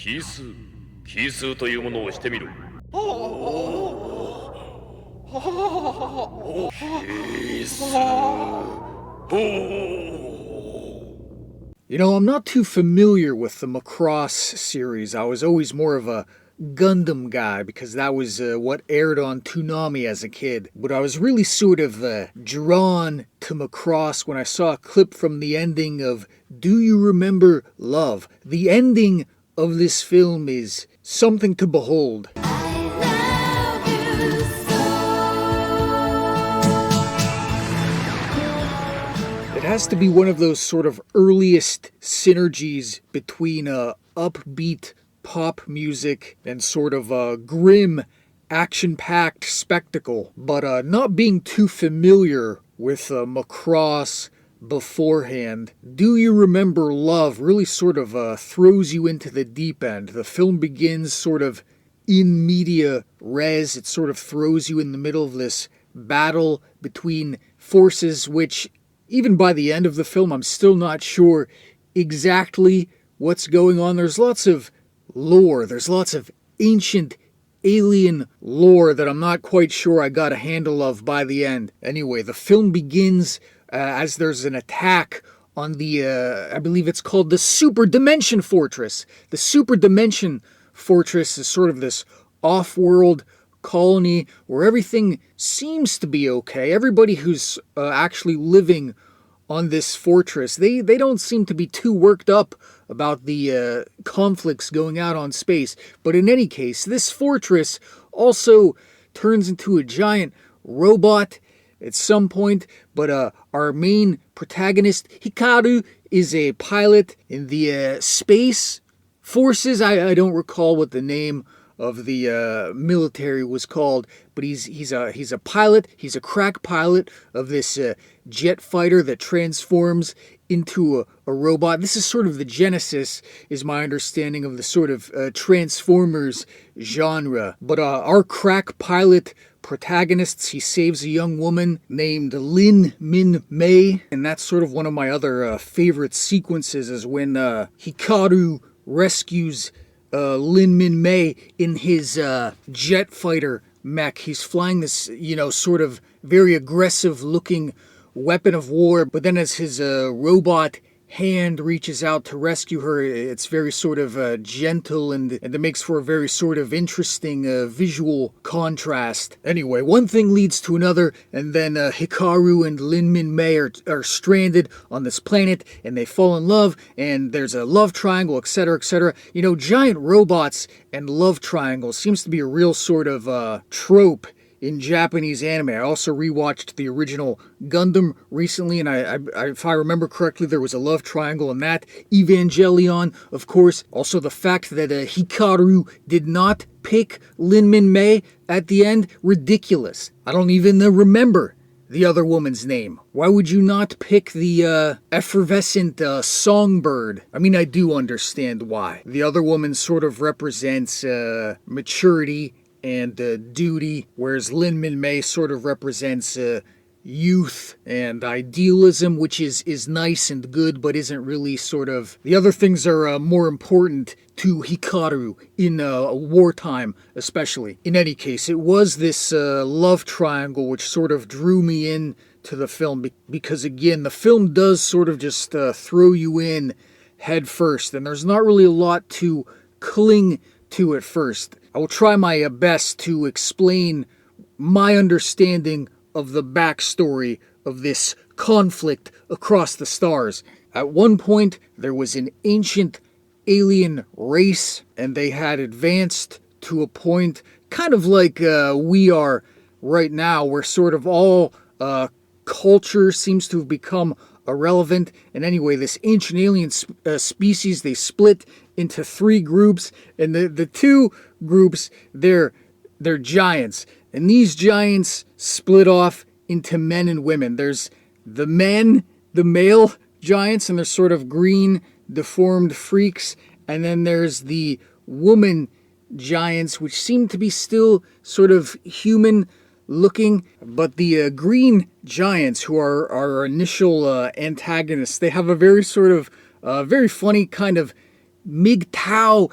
奇数。奇数というものをしてみる。奇数。You know, I'm not too familiar with the Macross series. I was always more of a Gundam guy because that was what aired on Toonami as a kid. But I was really sort of drawn to Macross when I saw a clip from the ending of Do You Remember Love? The ending of this film is something to behold. It has to be one of those sort of earliest synergies between upbeat pop music and sort of a grim, action-packed spectacle. But not being too familiar with Macross beforehand, Do You Remember Love really sort of throws you into the deep end. The film begins sort of in media res. It sort of throws you in the middle of this battle between forces which, even by the end of the film, I'm still not sure exactly what's going on. There's lots of lore. There's lots of ancient alien lore that I'm not quite sure I got a handle of by the end. Anyway, the film begins as there's an attack on the, I believe it's called the Super Dimension Fortress. The Super Dimension Fortress is sort of this off-world colony where everything seems to be okay. Everybody who's actually living on this fortress, they don't seem to be too worked up about the conflicts going out on space. But in any case, this fortress also turns into a giant robot at some point. But our main protagonist, Hikaru, is a pilot in the space forces. I don't recall what the name of the military was called, but he's a pilot. He's a crack pilot of this jet fighter that transforms into a robot. This is sort of the genesis, is my understanding, of the sort of Transformers genre. But our crack pilot protagonists, he saves a young woman named Lin Min Mei, and that's sort of one of my other favorite sequences, is when Hikaru rescues Lin Min Mei in his jet fighter mech. He's flying this, sort of very aggressive looking weapon of war, but then as his robot hand reaches out to rescue her, it's very sort of gentle, and it makes for a very sort of interesting visual contrast. Anyway, one thing leads to another, and then Hikaru and Lin Min Mei are stranded on this planet, and they fall in love, and there's a love triangle, etc., etc. You know, giant robots and love triangles seems to be a real sort of trope in Japanese anime. I also rewatched the original Gundam recently, and I if I remember correctly, there was a love triangle in that. Evangelion, of course. Also the fact that Hikaru did not pick Lin Min Mei at the end, ridiculous. I don't even remember the other woman's name. Why would you not pick the effervescent songbird? I mean, I do understand why. The other woman sort of represents maturity and duty, whereas Lin Min Mei sort of represents youth and idealism, which is nice and good, but isn't really sort of... The other things are more important to Hikaru in wartime, especially. In any case, it was this love triangle which sort of drew me in to the film, because again, the film does sort of just throw you in head first, and there's not really a lot to cling to at first. I will try my best to explain my understanding of the backstory of this conflict across the stars. At one point, there was an ancient alien race, and they had advanced to a point kind of like we are right now, where sort of all culture seems to have become irrelevant. And anyway, this ancient alien species, they split into three groups, and the two groups, they're giants, and these giants split off into men and women. There's the men, the male giants, and they're sort of green, deformed freaks, and then there's the woman giants, which seem to be still sort of human looking, but the green giants, who are our initial antagonists, they have a very sort of very funny kind of MGTOW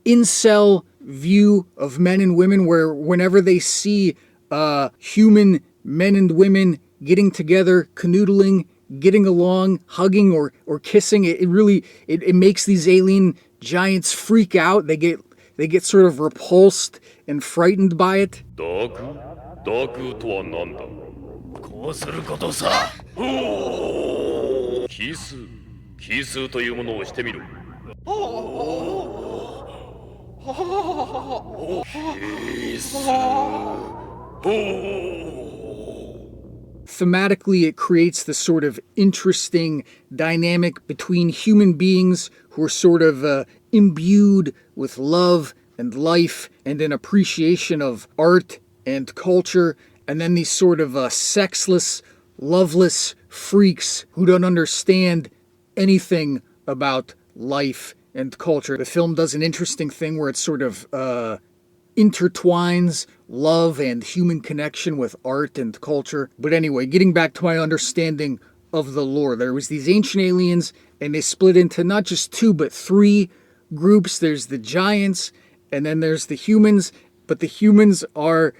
incel view of men and women, where whenever they see human men and women getting together, canoodling, getting along, hugging or kissing, it really makes these alien giants freak out. They get sort of repulsed and frightened by it. ダークダークとは何だ。こうすることさ。奇数というものをしてみる。奇数。Thematically, it creates this sort of interesting dynamic between human beings who are sort of imbued with love and life and an appreciation of art and culture, and then these sort of sexless, loveless freaks who don't understand anything about life and culture. The film does an interesting thing where it sort of intertwines love and human connection with art and culture. But anyway, getting back to my understanding of the lore, there was these ancient aliens, and they split into not just 2 but 3 groups. There's the giants, and then there's the humans, but the humans are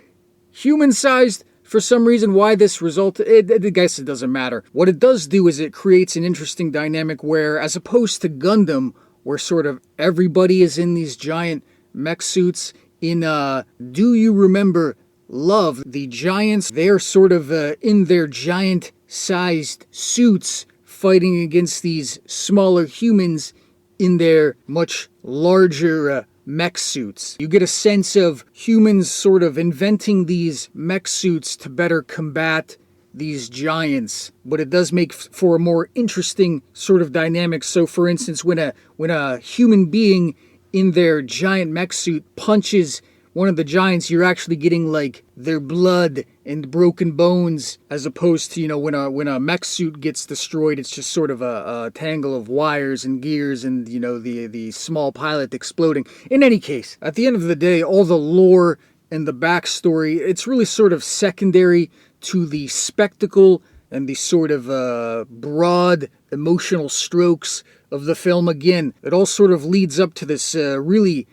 human-sized for some reason. Why this resulted, I guess it doesn't matter. What it does do is it creates an interesting dynamic where, as opposed to Gundam, where sort of everybody is in these giant mech suits, in Do You Remember Love, the giants, they're sort of in their giant-sized suits fighting against these smaller humans in their much larger mech suits. You get a sense of humans sort of inventing these mech suits to better combat these giants, but it does make for a more interesting sort of dynamic. So for instance, when a human being in their giant mech suit punches one of the giants, you're actually getting like their blood and broken bones, as opposed to, you know, when a mech suit gets destroyed, it's just sort of a tangle of wires and gears and, you know, the small pilot exploding. In any case, at the end of the day, all the lore and the backstory, it's really sort of secondary to the spectacle and the sort of broad emotional strokes of the film. Again, it all sort of leads up to this really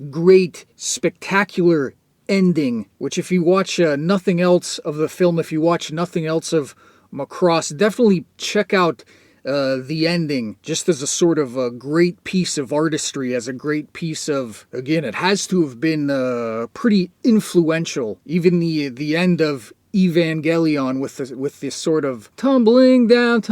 great, spectacular ending, which if you watch nothing else of the film, if you watch nothing else of Macross, definitely check out the ending, just as a sort of a great piece of artistry, as a great piece of, again, it has to have been pretty influential. Even the end of Evangelion with this sort of tumbling down,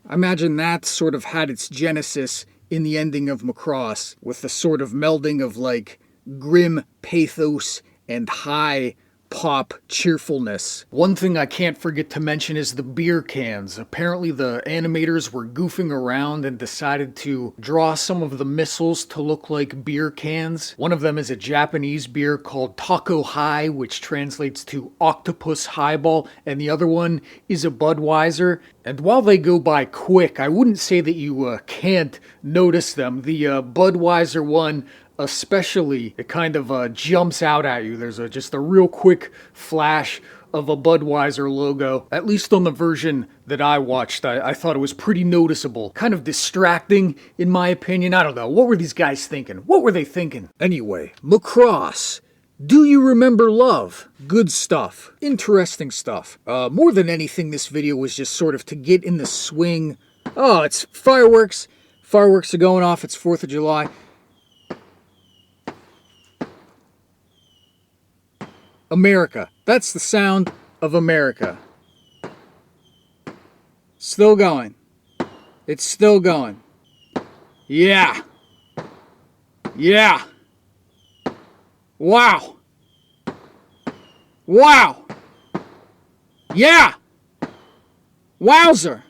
I imagine that sort of had its genesis in the ending of Macross, with the sort of melding of like grim pathos and high pop cheerfulness. One thing I can't forget to mention is the beer cans. Apparently the animators were goofing around and decided to draw some of the missiles to look like beer cans. One of them is a Japanese beer called Taco High, which translates to octopus highball, and the other one is a Budweiser. And while they go by quick, I wouldn't say that you can't notice them. The Budweiser one especially, it kind of jumps out at you. There's just a real quick flash of a Budweiser logo. At least on the version that I watched, I thought it was pretty noticeable. Kind of distracting, in my opinion. I don't know. What were these guys thinking? What were they thinking? Anyway, Macross. Do You Remember Love? Good stuff. Interesting stuff. More than anything, this video was just sort of to get in the swing. Oh, it's fireworks. Fireworks are going off. It's 4th of July. America. That's the sound of America. Still going. It's still going. Yeah. Yeah. Wow. Wow. Yeah. Wowzer.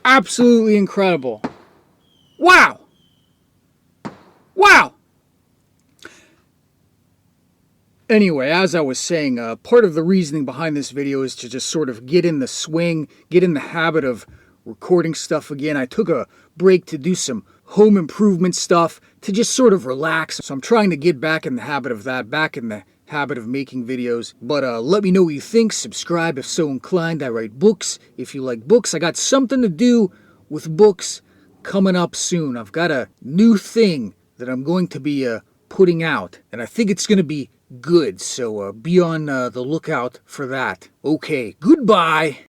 Absolutely incredible. Wow. Wow. Anyway, as I was saying, part of the reasoning behind this video is to just sort of get in the swing, get in the habit of recording stuff again. I took a break to do some home improvement stuff, to just sort of relax. So I'm trying to get back in the habit of that, back in the habit of making videos. But let me know what you think. Subscribe if so inclined. I write books if you like books. I got something to do with books coming up soon. I've got a new thing that I'm going to be putting out, and I think it's going to be good, so be on the lookout for that. Okay, goodbye.